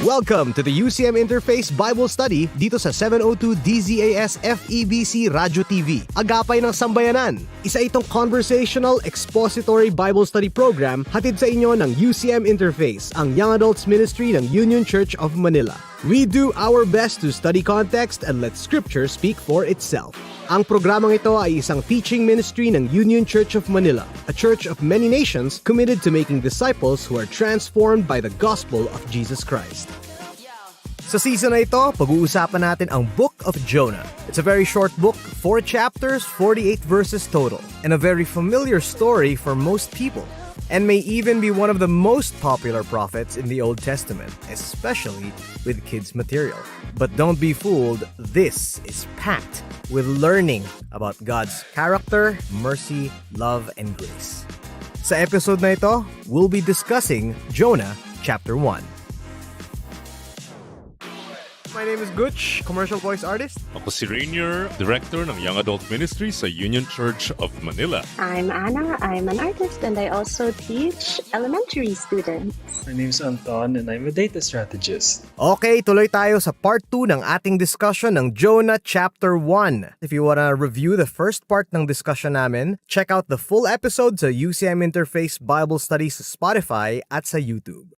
Welcome to the UCM Interface Bible Study dito sa 702 DZAS-FEBC RadyoTV Agapay ng Sambayanan. Isa itong conversational expository Bible study program hatid sa inyo ng UCM Interface, ang Young Adults Ministry ng Union Church of Manila. We do our best to study context and let Scripture speak for itself. Ang programang ito ay isang teaching ministry ng Union Church of Manila, a church of many nations committed to making disciples who are transformed by the gospel of Jesus Christ. Sa season na ito, pag-uusapan natin ang Book of Jonah. It's a very short book, 4 chapters, 48 verses total, and a very familiar story for most people, and may even be one of the most popular prophets in the Old Testament, especially with kids' material. But don't be fooled, this is packed with learning about God's character, mercy, love, and grace. Sa episode na ito, we'll be discussing Jonah chapter 1. My name is Gutch, commercial voice artist. Ako si Rainier, Director ng Young Adult Ministry sa Union Church of Manila. I'm Anna. I'm an artist and I also teach elementary students. My name is Anton and I'm a data strategist. Okay, tuloy tayo sa part 2 ng ating discussion ng Jonah chapter 1. If you wanna review the first part ng discussion namin, check out the full episode sa UCM Interface Bible Study sa Spotify at sa YouTube.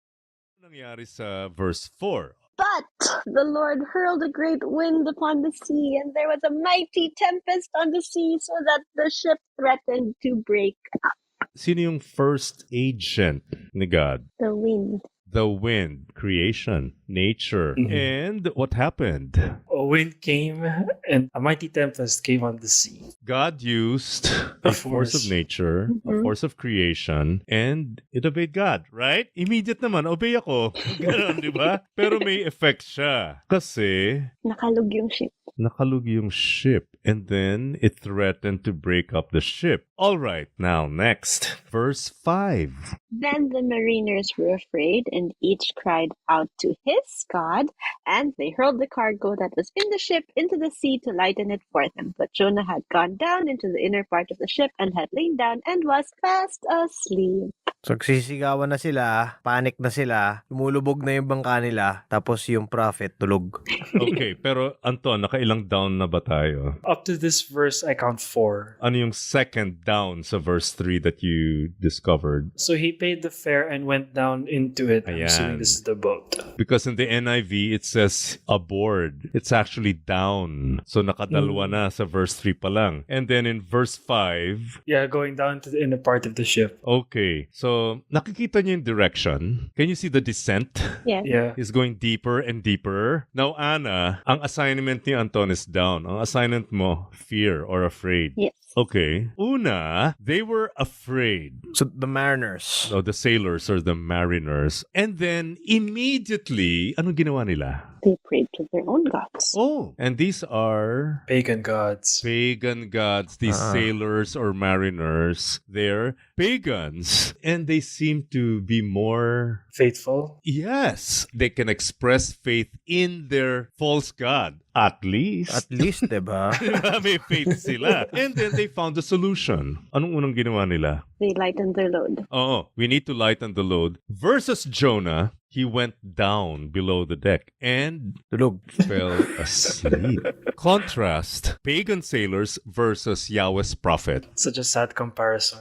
Ano nangyari sa verse 4? But the Lord hurled a great wind upon the sea, and there was a mighty tempest on the sea, so that the ship threatened to break up. Sino yung first agent ni God? The wind. The wind, creation, nature. Mhm. And what happened? A wind came and a mighty tempest came on the sea. God used a force of nature, a force of creation, and it obeyed God, right? Immediate naman, obey ako. Ganun, di ba? Pero may effect siya. Kasi Nakalug yung ship. nakalug yung ship, and then it threatened to break up the ship. All right, now next, verse 5. Then the mariners were afraid, and each cried out to his God, and they hurled the cargo that was in the ship into the sea to lighten it for them. But Jonah had gone down into the inner part of the ship and had lain down and was fast asleep. So, nagsisigawan na sila, panic na sila, lumulubog na yung bangka nila, tapos yung prophet tulog. Okay, pero Anton, nakailang down na ba tayo? Up to this verse, I count 4. Ano yung second down sa verse 3 that you discovered? So he paid the fare and went down into it. I'm Ayan. assuming this is the boat. Because in the NIV, it says aboard. It's actually down. So nakadalwa na sa verse 3 pa lang. And then in verse 5, Yeah, going down to the inner part of the ship. okay. So nakikita niyo yung direction. Can you see the descent? Yes. Yeah. Is going deeper and deeper. Now, Anna, ang assignment ni Anton is down. Ang assignment mo, fear or afraid. Yes. Okay. Una, they were afraid. So, the mariners. So the sailors or the mariners. And then, immediately, anong ginawa nila? They prayed to their own gods. Oh, and these are Pagan gods. pagan gods, these sailors or mariners. They're pagans. And they seem to be more... Faithful. Yes, they can express faith in their false god. At least. At least, diba? May faith sila. And then they found a solution. Anong unang ginawa nila? They lightened their load. Oh, we need to lighten the load. Versus Jonah, he went down below the deck and Tulog. fell asleep. Contrast, pagan sailors versus Yahweh's prophet. Such a sad comparison.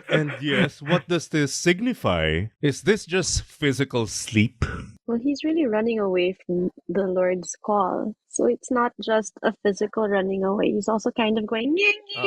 And yes, what does this signify? Is this just physical sleep? Well, he's really running away from the Lord's call. So it's not just a physical running away. He's also kind of going...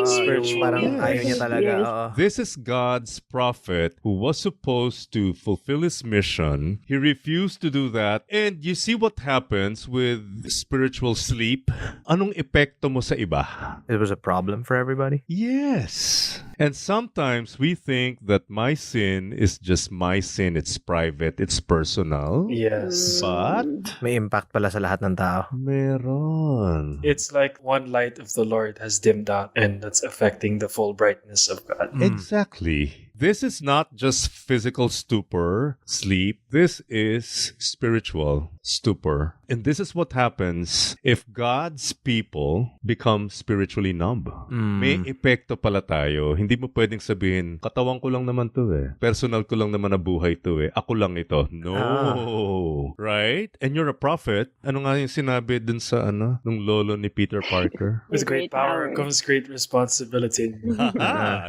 Spiritual. Parang Yes. ayaw niya talaga. Yes. Oo. This is God's prophet who was supposed to fulfill his mission. He refused to do that. And you see what happens with spiritual sleep? Anong epekto mo sa iba? It was a problem for everybody. Yes. And sometimes we think that my sin is just my sin. It's private. It's personal. Yes. But May impact pala sa lahat ng tao. meron. It's like one light of the Lord has dimmed out and that's affecting the full brightness of God. Exactly. This is not just physical stupor, sleep. This is spiritual stupor. And this is what happens if God's people become spiritually numb. May epekto pala tayo. Hindi mo pwedeng sabihin, katawan ko lang naman to eh. Personal ko lang naman na buhay to eh. Ako lang ito. No. Right? And you're a prophet. Ano nga yung sinabi dun sa nung lolo ni Peter Parker? With great power comes great responsibility.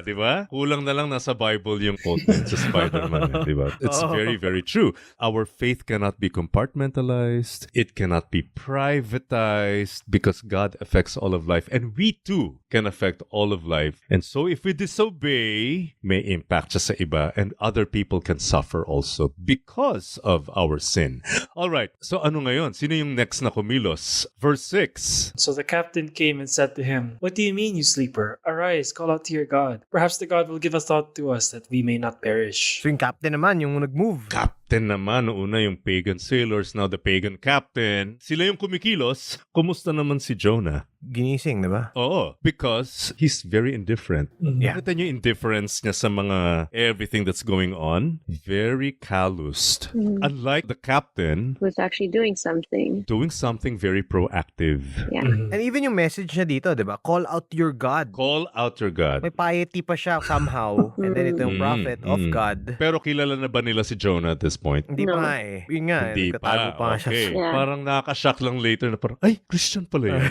Di ba? Kulang na lang nasa Bible yung quote sa Spider-Man. Di ba? It's very, very true. Our faith cannot be compartmentalized. It cannot be privatized because God affects all of life. And we too can affect all of life. And so if we disobey, may impact siya sa iba and other people can suffer also because of our sin. Alright, so ano ngayon? Sino yung next na kumilos? Verse 6. So the captain came and said to him, "What do you mean, you sleeper? Arise, call out to your God. Perhaps the God will give a thought to us that we may not perish." So yung captain naman, yung nag-move. Captain naman, una yung pagan sailors, now the pagan captain. Sila yung kumikilos. Kumusta naman si Jonah? Ginising, di ba? Oo, because he's very indifferent. Yeah. Nakita niyo yung indifference niya sa mga everything that's going on? Very calloused. Unlike the captain, Who's actually doing something. very proactive. Yeah. And even yung message niya dito, di ba? Call out your God. Call out your God. May piety pa siya somehow. And then ito yung prophet of God. Pero kilala na ba nila si Jonah at this point? Hindi No. pa nga eh. Yun nga, Hindi nagtatago pa nga siya. Okay. Yeah. Parang nakaka-shock lang later na parang, ay, Christian pala yan.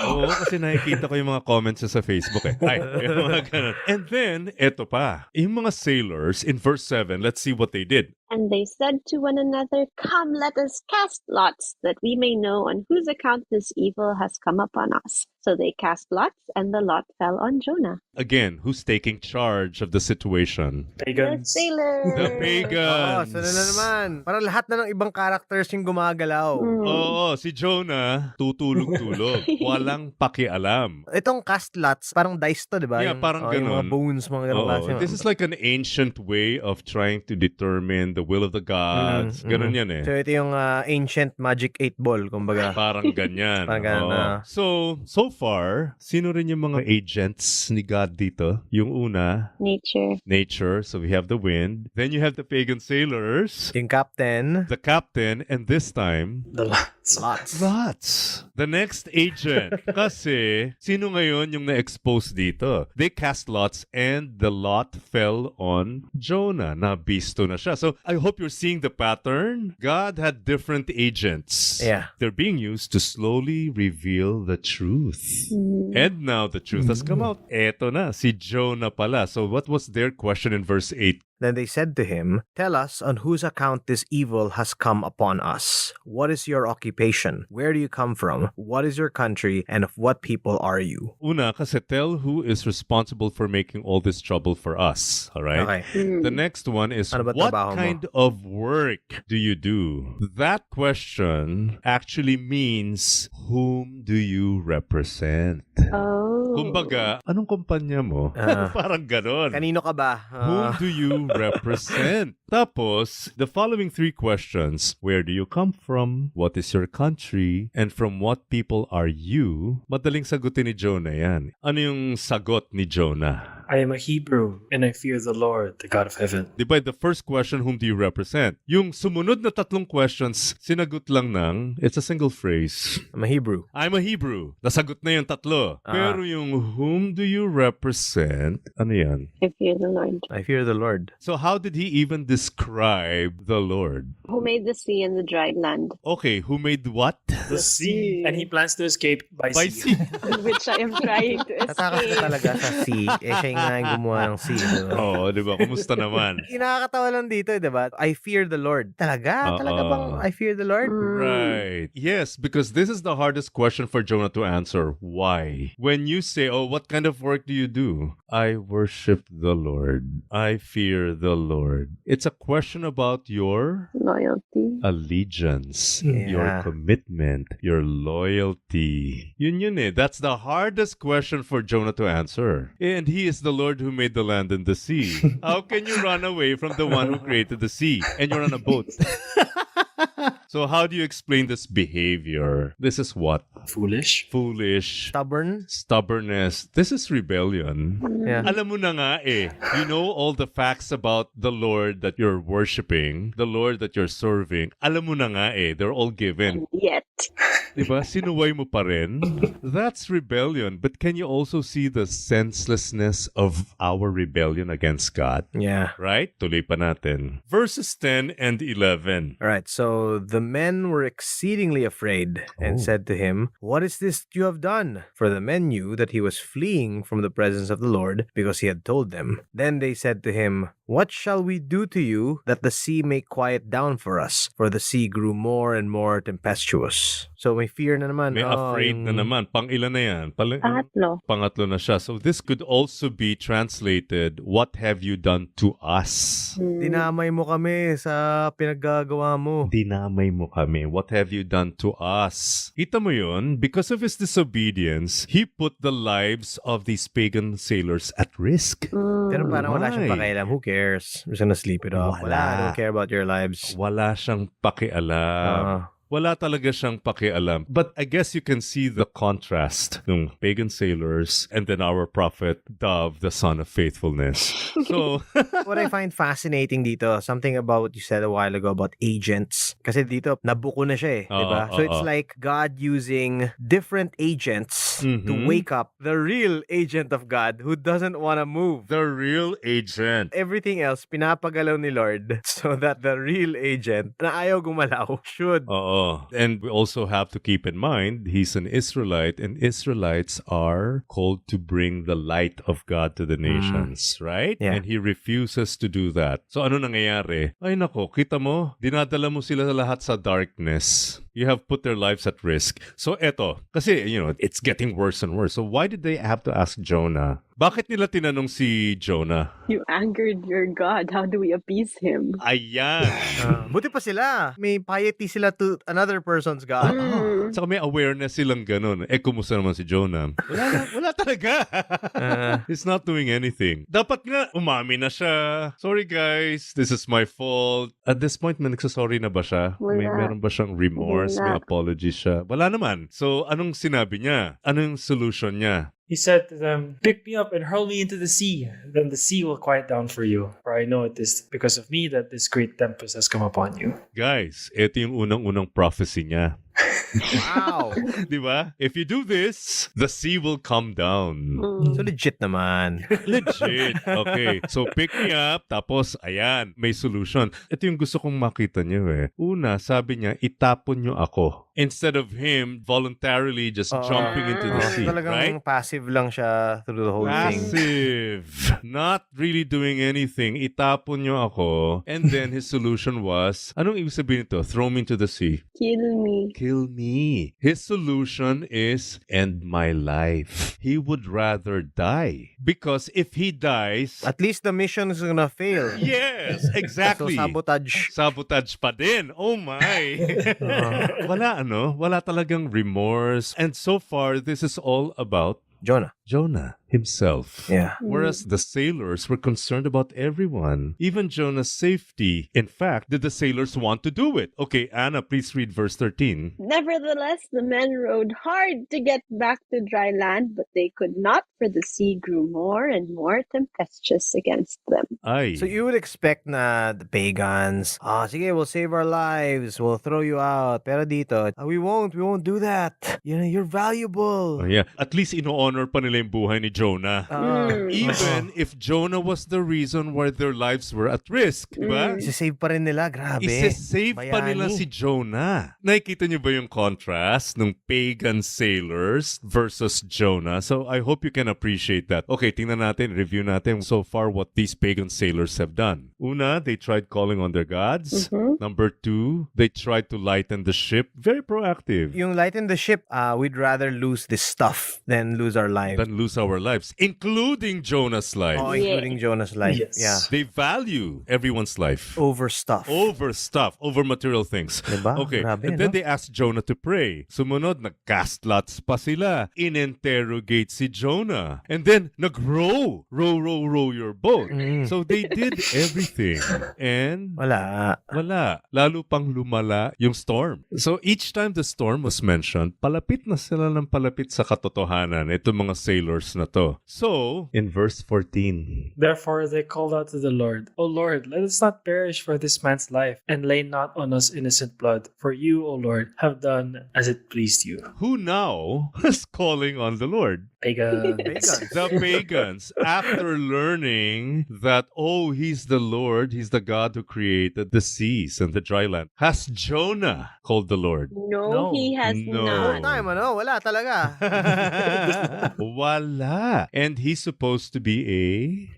Oo, kasi nakikita ko yung mga comments sa Facebook eh. Ay, yung mga ganun. And then, eto pa. Yung mga sailors, in verse 7, let's see what they did. And they said to one another, "Come, let us cast lots, that we may know on whose account this evil has come upon us." So they cast lots, and the lot fell on Jonah. Again, who's taking charge of the situation? The Pagans. sailor. The pagans. So na naman. Para lahat na ng ibang characters yung gumagalaw. Oo, si Jonah, tutulog-tulog. Walang pakialam. Itong cast lots, parang dice to, di ba? Yeah, parang yung mga ganun. bones, mga ganun klase. This is like an ancient way of trying to determine the will of the gods. Ganun yan eh. So ito yung ancient magic 8 ball, kumbaga. Parang ganyan. Parang ganun, Oo. So far, sino rin yung mga agents ni God dito? Yung una, nature. So we have the wind. Then you have the pagan sailors, Yung captain. the captain, and this time, The lots. lots. The next agent. Kasi, sino ngayon yung na-expose dito? They cast lots and the lot fell on Jonah. Nabisto na siya. So, I hope you're seeing the pattern. God had different agents. Yeah. They're being used to slowly reveal the truth. And now the truth has come out. Eto na, si Jonah pala. So, what was their question in verse 8? Then they said to him, "Tell us on whose account this evil has come upon us. What is your occupation? Where do you come from? What is your country? And of what people are you?" Una, kasi tell who is responsible for making all this trouble for us. Alright? Okay. The next one is, Ano ba what trabaho mo? kind of work do you do? That question actually means, whom do you represent? Oh. Kumbaga, anong kumpanya mo? Parang ganon. Kanino ka ba? Whom do you represent? Tapos, the following 3 questions. Where do you come from? What is your country? And from what people are you? Madaling sagutin ni Jonah yan. Ano yung sagot ni Jonah? I am a Hebrew, and I fear the Lord, the God of heaven. Diba, the first question, whom do you represent? Yung sumunod na 3 questions, sinagot lang ng, it's a single phrase. I'm a Hebrew. I'm a Hebrew. Nasagot na yung 3. Pero yung whom do you represent, ano yan? I fear the Lord. I fear the Lord. So how did he even describe the Lord? Who made the sea and the dry land? Okay, who made what? The sea. And he plans to escape by By sea. sea. Which I am trying to Natakas na escape. talaga sa sea. Siya yung nga yung gumawa ng sea. Diba? Oo, di ba? Kumusta naman? Nakakatawa lang dito, diba? I fear the Lord. Talaga? Talaga bang I fear the Lord? Right. Yes, because this is the hardest question for Jonah to answer. Why? When you say, oh, what kind of work do you do? I worship the Lord. I fear the Lord. It's a question about your Loyalty. allegiance, Yeah. your commitment, your loyalty. Yun eh. That's the hardest question for Jonah to answer. And he is the Lord who made the land and the sea. How can you run away from the one who created the sea and you're on a boat? So how do you explain this behavior? This is what? Foolish. Foolish. Stubborn. Stubbornness. This is rebellion. Yeah. Alam mo na nga eh. You know all the facts about the Lord that you're worshiping, the Lord that you're serving. Alam mo na nga eh. They're all given. Yet. Diba? Sinuway mo pa rin. That's rebellion. But can you also see the senselessness of our rebellion against God? Yeah. Right? Tuloy pa natin. Verses 10 and 11. All right, so the men were exceedingly afraid and said to him, "What is this you have done?" For the men knew that he was fleeing from the presence of the Lord because he had told them. Then they said to him, "What shall we do to you that the sea may quiet down for us?" For the sea grew more and more tempestuous. So may fear na naman. May afraid na naman. Pang-ilan na yan? Pangatlo. Pangatlo na siya. So this could also be translated, what have you done to us? Dinamay mo kami sa pinaggagawa mo. Dinamay mo kami. What have you done to us? Kita mo yun? Because of his disobedience, he put the lives of these pagan sailors at risk. Pero parang wala siyang Why? pakialam. Who cares? We're just gonna sleep it off. Wala. I don't care about your lives. Wala siyang pakialam. Wala talaga siyang pakialam. But I guess you can see the contrast ng pagan sailors and then our prophet, Dove, the son of faithfulness. So, What I find fascinating dito, something about what you said a while ago about agents. Kasi dito, nabuko na siya eh. Diba? So it's like God using different agents to wake up the real agent of God who doesn't want to move. the real agent. Everything else, pinapagalaw ni Lord so that the real agent na ayaw gumalaw should. And we also have to keep in mind, he's an Israelite, and Israelites are called to bring the light of God to the nations, right? Yeah. And he refuses to do that. So ano nangyayari? Ay nako, kita mo, dinadala mo sila lahat sa darkness. You have put their lives at risk. So eto, kasi, it's getting worse and worse. So why did they have to ask Jonah? Bakit nila tinanong si Jonah? You angered your God. How do we appease him? Ayan. Buti pa sila. May piety sila to another person's God. Saka may awareness silang ganun. Kumusta naman si Jonah? Wala talaga. He's not doing anything. Dapat nga, umami na siya. Sorry guys, this is my fault. At this point, may nagsasorry na ba siya? Meron ba siyang remorse? May apology siya? Wala naman. So, anong sinabi niya? Anong solution niya? He said to them, "Pick me up and hurl me into the sea. Then the sea will quiet down for you. For I know it is because of me that this great tempest has come upon you." Guys, ito yung unang-unang prophecy niya. Wow. Di ba? If you do this, the sea will come down. So legit naman. Legit. Okay. So pick me up, tapos ayan, may solution. Ito yung gusto kong makita niyo eh. Una, sabi niya, itapon niyo ako. Instead of him voluntarily just jumping into the sea, Talagang right? passive lang siya through the whole thing. Passive. Not really doing anything. Itapon niyo ako. And then his solution was, anong ibig sabihin nito? Throw me into the sea. Kill me. Kill me. His solution is end my life. He would rather die. Because if he dies... At least the mission is gonna fail. Yes, exactly. So sabotage. Sabotage pa din. Oh my. Wala talagang remorse. And so far, this is all about Jonah himself. Yeah. Whereas the sailors were concerned about everyone, even Jonah's safety. In fact, did the sailors want to do it? Okay, Anna, please read verse 13. Nevertheless, the men rowed hard to get back to dry land, but they could not, for the sea grew more and more tempestuous against them. Ay. So you would expect na the pagans, sige, we'll save our lives, we'll throw you out. Pero dito, we won't do that. You're valuable. Oh, yeah. At least ino-honor pa nila yung buhay ni Jonah. Even if Jonah was the reason why their lives were at risk. Diba? Isisave pa rin nila, grabe. Isisave pa nila Bayani. si Jonah. Nakikita niyo ba yung contrast ng pagan sailors versus Jonah? So I hope you can appreciate that. Okay, tingnan natin, review natin so far what these pagan sailors have done. Una, they tried calling on their gods. Number two, they tried to lighten the ship. Very proactive. Yung lighten the ship, we'd rather lose this stuff than lose our lives. can lose our lives, including Jonah's life. Oh, Yeah. including Jonah's life. Yes. Yeah. They value everyone's life. Over stuff. Over stuff, over material things. Diba? Okay, Grabe, and then no? they asked Jonah to pray. Sumunod, nag-cast lots pa sila. In-interrogate si Jonah. And then, nag-row. Row your boat. So they did everything. And Wala. wala. Lalo pang lumala yung storm. So each time the storm was mentioned, palapit na sila ng palapit sa katotohanan. Itong mga sailors na to. So, in verse 14, Therefore they called out to the Lord, O Lord, let us not perish for this man's life, and lay not on us innocent blood. For you, O Lord, have done as it pleased you. who now is calling on the Lord? Pagan. The pagans, after learning that, oh, he's the Lord, he's the God who created the seas and the dry land, has Jonah called the Lord? No, No. he has No. not. Time, ano? Wala talaga. Wala. And he's supposed to be a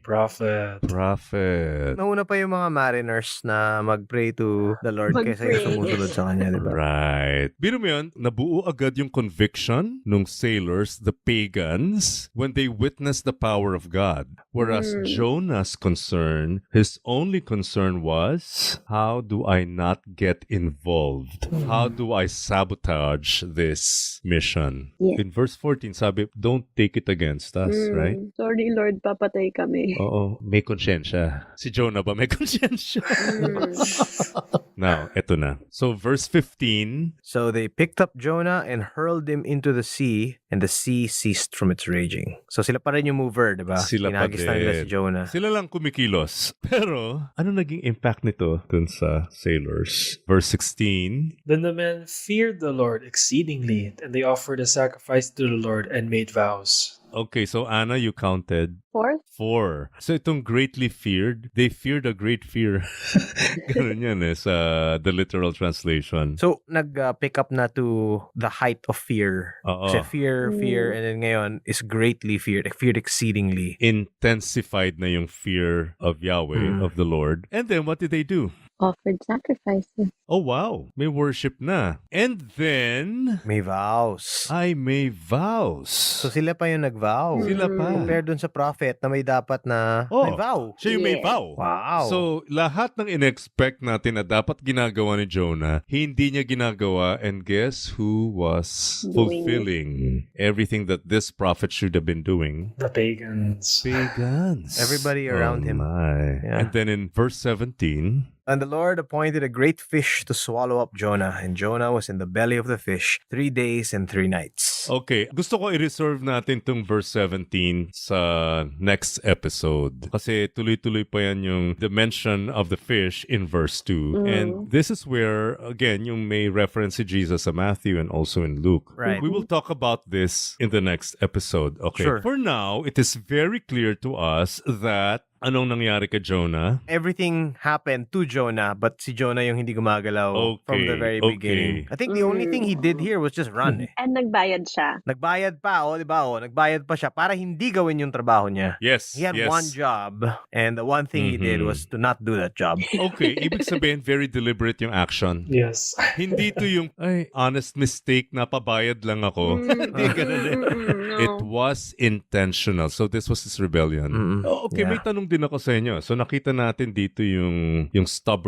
Prophet. prophet. Nauna pa yung mga mariners na mag-pray to the Lord kaysa Mag-pray. yung sumusunod sa kanya, di ba? Right. Biro mo yun, nabuo agad yung conviction nung sailors, the pagans, when they witnessed the power of God. Whereas Jonah's concern, his only concern was, how do I not get involved? How do I sabotage this mission? Yeah. In verse 14, sabi, don't take it against us, right? Sorry, Lord, papatay kami. Oo, may konsyensya. Si Jonah ba may konsyensya? Now, eto na. So, verse 15, So they picked up Jonah and hurled him into the sea, and the sea ceased from its raging. So sila pa rin yung mover, di ba? Sila pa Pinagis na nila din. si Jonah. sila lang kumikilos. Pero, ano naging impact nito dun sa sailors? Verse 16, Then the men feared the Lord exceedingly, and they offered a sacrifice to the Lord and made vows. okay, so Anna, you counted Fourth? 4. So itong greatly feared, they feared a great fear. Ganun yan sa the literal translation. So, nag-pick up na to the height of fear. Oo. Kasi fear, and then ngayon is greatly feared. Feared exceedingly. Intensified na yung fear of Yahweh, of the Lord. And then, what did they do? Offered sacrifices. Oh, wow. May worship na. And then, May vows. ay may vows. So, sila pa yung nag-vow. Sila pa. Compared dun sa prophet na may dapat na may vow. Siya yung may Yeah. vow. Wow. So, lahat ng in-expect natin na dapat ginagawa ni Jonah, hindi niya ginagawa, and guess who was Doing fulfilling everything that this prophet should have been doing? The pagans. Pagans. Everybody around him. My. Yeah. And then in verse 17, And the Lord appointed a great fish to swallow up Jonah, and Jonah was in the belly of the fish 3 days and 3 nights. okay, gusto ko i-reserve natin tong verse 17 sa next episode. Kasi tuloy-tuloy pa yan yung the mention of the fish in verse 2. And this is where, again, yung may reference si Jesus sa Matthew and also in Luke. Right. We will talk about this in the next episode. Okay. Sure. For now, it is very clear to us that anong nangyari kay Jonah? Everything happened to Jonah, but si Jonah yung hindi gumagalaw from the very Okay, beginning. I think the only thing he did here was just run. And nagbayad siya. Nagbayad pa, di ba? Nagbayad pa siya para hindi gawin yung trabaho niya. Yes. He had yes. one job, and the one thing he did was to not do that job. Okay, ibig sabihin, very deliberate yung action. Yes. Hindi to yung, ay, honest mistake, napabayad lang ako. Hindi ganun eh. It was intentional. So this was his rebellion. Okay, Yeah. may tanong din ako sa inyo. So nakita natin dito yung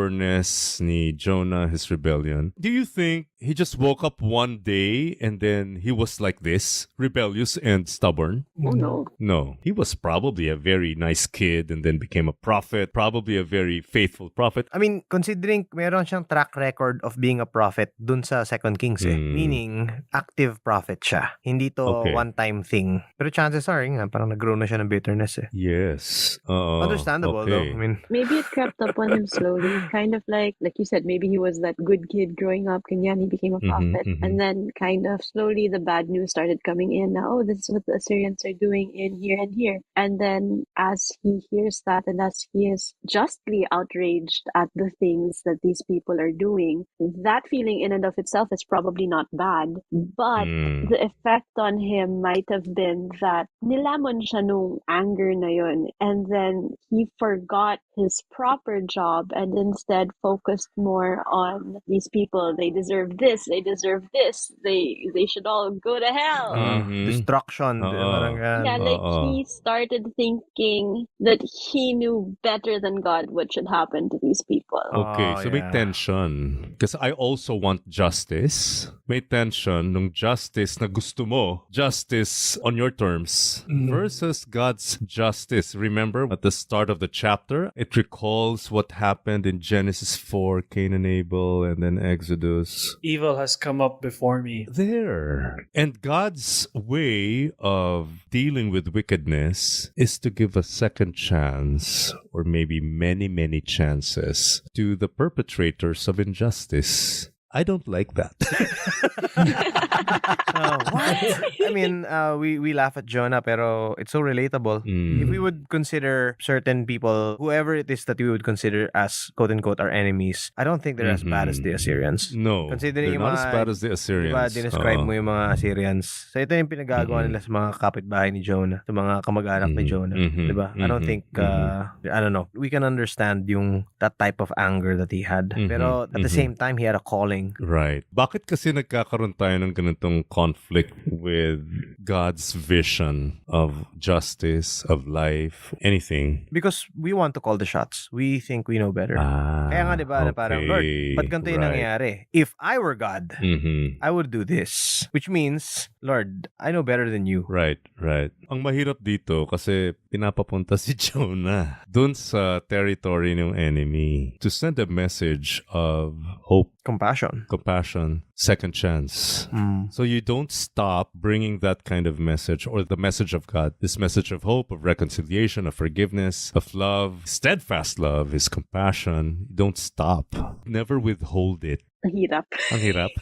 stubbornness ni Jonah, his rebellion. Do you think he just woke up one day and then he was like this, rebellious and stubborn? Oh, no. No. He was probably a very nice kid and then became a prophet, probably a very faithful prophet. I mean, considering meron siyang track record of being a prophet dun sa 2 Kings meaning active prophet siya. Hindi to Okay. one-time thing. Pero chances are, nga, parang nag-grow na siya ng bitterness eh. Yes. Understandable though. I mean, Maybe it crept up on him slowly. Kind of like you said, maybe he was that good kid growing up. Ganyan, he became a prophet. And then kind of slowly the bad news started coming in. Now, oh, this is what the Assyrians are doing in here and here. And then as he hears that and as he is justly outraged at the things that these people are doing, that feeling in and of itself is probably not bad. But the effect on him might have been that nilamon siya nung anger na yun. And then he forgot his proper job and instead focused more on these people. They deserve this, they deserve this, they should all go to hell. Destruction. Parang ganun. Yeah, like he started thinking that he knew better than God what should happen to these people. Okay, Oh, so may yeah. tension. Because I also want justice. May tension nung justice na gusto mo, justice on your terms, versus God's justice. Remember, at the start of the chapter, it recalls what happened in Genesis 4, Cain and Abel, and then Exodus. Evil has come up before me. There. And God's way of dealing with wickedness is to give a second chance, or maybe many, many chances, to the perpetrators of injustice. I don't like that. What? I mean, we laugh at Jonah, pero it's so relatable. If we would consider certain people, whoever it is that we would consider as quote-unquote our enemies, I don't think they're as bad as the Assyrians. No, Considering they're yung not as mga- bad as the Assyrians. Diba, dinescribe mo yung mga Assyrians. So ito yung pinagagawa nila sa mga kapitbahay ni Jonah, sa mga kamag-anak ni Jonah. Diba? I don't think, I don't know, we can understand yung that type of anger that he had. Pero at the same time, he had a calling. Right. Bakit kasi nagkakaroon tayo ng ganitong conflict with God's vision of justice, of life, anything? Because we want to call the shots. We think we know better. Kaya nga diba, na parang, Lord, ba't ganito yung nangyayari? If I were God, I would do this. Which means, Lord, I know better than you. Right, right. Ang mahirap dito kasi pinapapunta si Jonah dun sa territory ng enemy to send a message of hope, Compassion. compassion, second chance. So you don't stop bringing that kind of message, or the message of God, this message of hope, of reconciliation, of forgiveness, of love, steadfast love, His compassion. You don't stop. Never withhold it. Ang hirap. Ang hirap.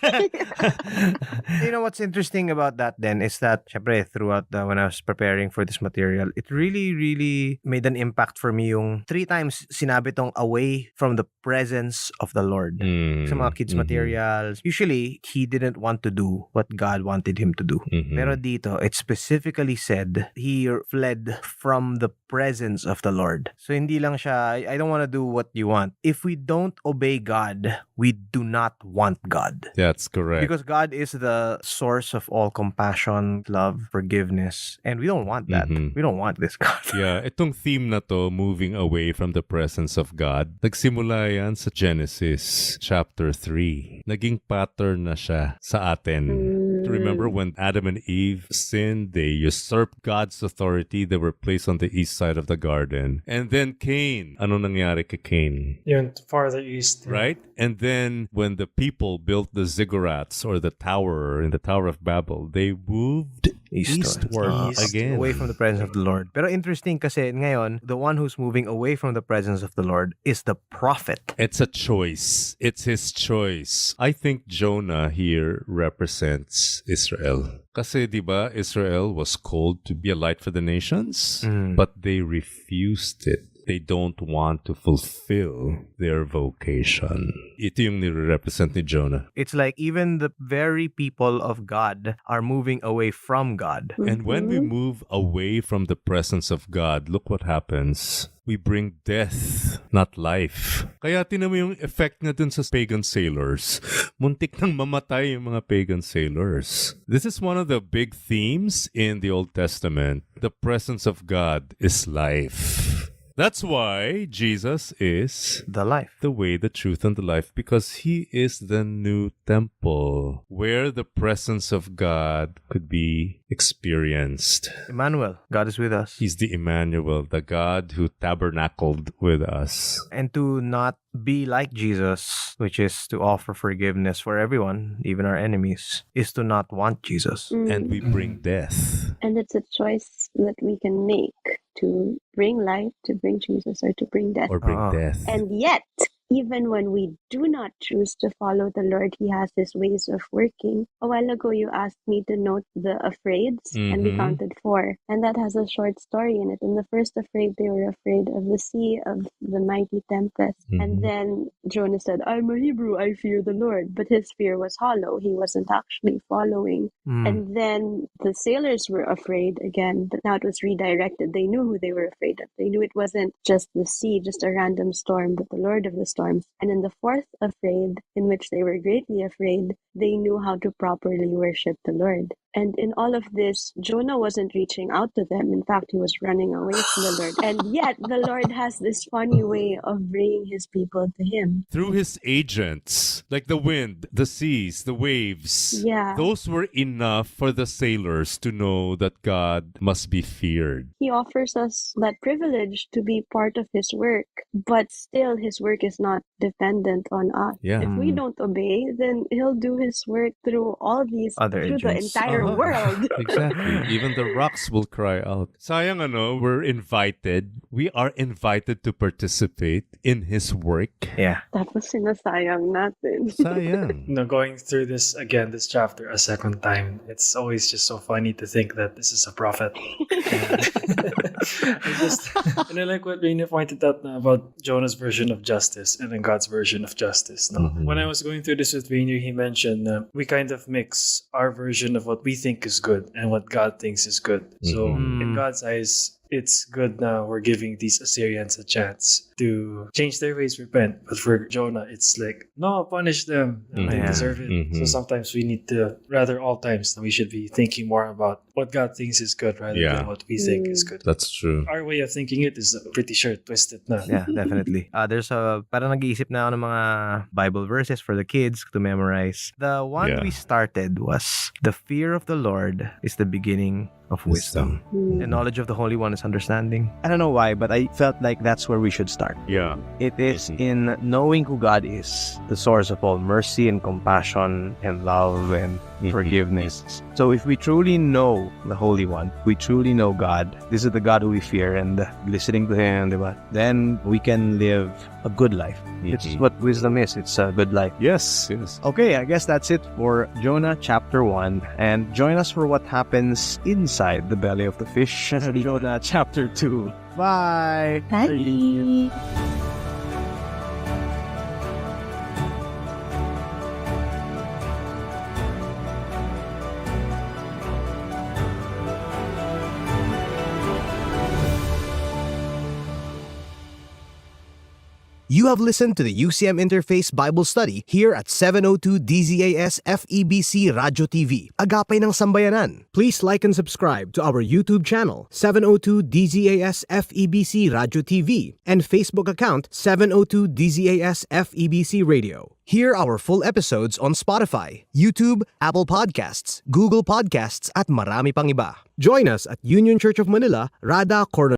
You know what's interesting about that then is that, syempre, throughout when I was preparing for this material, it really, really made an impact for me yung 3 times sinabi tong away from the presence of the Lord. Sa mga kids materials, usually, he didn't want to do what God wanted him to do. Pero dito, it specifically said, he fled from the presence of the Lord. So hindi lang siya, I don't want to do what you want. If we don't obey God, we do not want God. That's correct. Because God is the source of all compassion, love, forgiveness. And we don't want that. We don't want this God. Yeah, itong theme na to, moving away from the presence of God, nagsimula yan sa Genesis chapter 3. Naging pattern na siya sa atin. Remember when Adam and Eve sinned, they usurped God's authority. They were placed on the east side of the garden. And then Cain. Ano nangyari kay Cain? Yun, farther east. Right? And then when the people built the ziggurats, or the tower in the Tower of Babel, they moved eastward again. Away from the presence of the Lord. Pero interesting kasi ngayon, the one who's moving away from the presence of the Lord is the prophet. It's a choice. It's his choice. I think Jonah here represents Israel. Kasi di ba, Israel was called to be a light for the nations, but they refused it. They don't want to fulfill their vocation. Ito yung nire-represent ni Jonah. It's like even the very people of God are moving away from God. And when we move away from the presence of God, look what happens. We bring death, not life. Kaya tinan mo yung effect nga dun sa pagan sailors. Muntik nang mamatay yung mga pagan sailors. This is one of the big themes in the Old Testament. The presence of God is life. That's why Jesus is The life. the way, the truth, and the life, because He is the new temple where the presence of God could be experienced. Emmanuel, God is with us. He's the Emmanuel, the God who tabernacled with us. And to not be like Jesus, which is to offer forgiveness for everyone, even our enemies, is to not want Jesus. And we bring death. And it's a choice that we can make to bring life, to bring Jesus, or to bring death. Or bring death. And yet, even when we do not choose to follow the Lord, He has His ways of working. A while ago, you asked me to note the afraids, and we counted 4. And that has a short story in it. In the first afraid, they were afraid of the sea, of the mighty tempest. And then Jonah said, I'm a Hebrew, I fear the Lord. But his fear was hollow. He wasn't actually following. And then the sailors were afraid again, but now it was redirected. They knew who they were afraid of. They knew it wasn't just the sea, just a random storm, but the Lord of the storm storms. And in the fourth afraid, in which they were greatly afraid, they knew how to properly worship the Lord. And in all of this, Jonah wasn't reaching out to them. In fact, he was running away from the Lord. And yet, the Lord has this funny way of bringing his people to him. Through his agents, like the wind, the seas, the waves. Yeah. Those were enough for the sailors to know that God must be feared. He offers us that privilege to be part of his work, but still his work is not dependent on us. Yeah. If we don't obey, then he'll do his work through all these, Other through the agents. entire world. Exactly. Even the rocks will cry out. Sayang we're invited. We are invited to participate in his work. Yeah. Tapos sinasayang natin. Sayang. Going through this again, this chapter a second time, it's always just so funny to think that this is a prophet. And I like what Raina pointed out na about Jonah's version of justice and then God's version of justice. No? Mhm. When I was going through this with Raina, he mentioned we kind of mix our version of what we think is good and what God thinks is good. So in God's eyes, it's good now we're giving these Assyrians a chance to change their ways, repent. But for Jonah, it's like, no, punish them. They Yeah. deserve it. So sometimes we need to, rather all times, we should be thinking more about what God thinks is good rather than what we think is good. That's true. Our way of thinking it is pretty sure twisted na. Yeah, definitely. There's parang nag-iisip na ako ng mga Bible verses for the kids to memorize. The one we started was, the fear of the Lord is the beginning of wisdom. The knowledge of the Holy One is understanding. I don't know why, but I felt like that's where we should start. Yeah. It is in knowing who God is, the source of all mercy and compassion and love and forgiveness. So if we truly know the Holy One, we truly know God, this is the God who we fear, and listening to Him, diba? Then we can live a good life. It's what wisdom is. It's a good life. Yes. Okay, I guess that's it for Jonah chapter 1. And join us for what happens inside the belly of the fish in Jonah chapter 2. Bye! Bye! You have listened to the UCM Interface Bible Study here at 702 DZAS-FEBC RadyoTV Agapay ng Sambayanan. Please like and subscribe to our YouTube channel, 702 DZAS-FEBC RadyoTV, and Facebook account, 702 DZAS-FEBC Radio. Hear our full episodes on Spotify, YouTube, Apple Podcasts, Google Podcasts, at marami pang iba. Join us at Union Church of Manila, Rada, Corner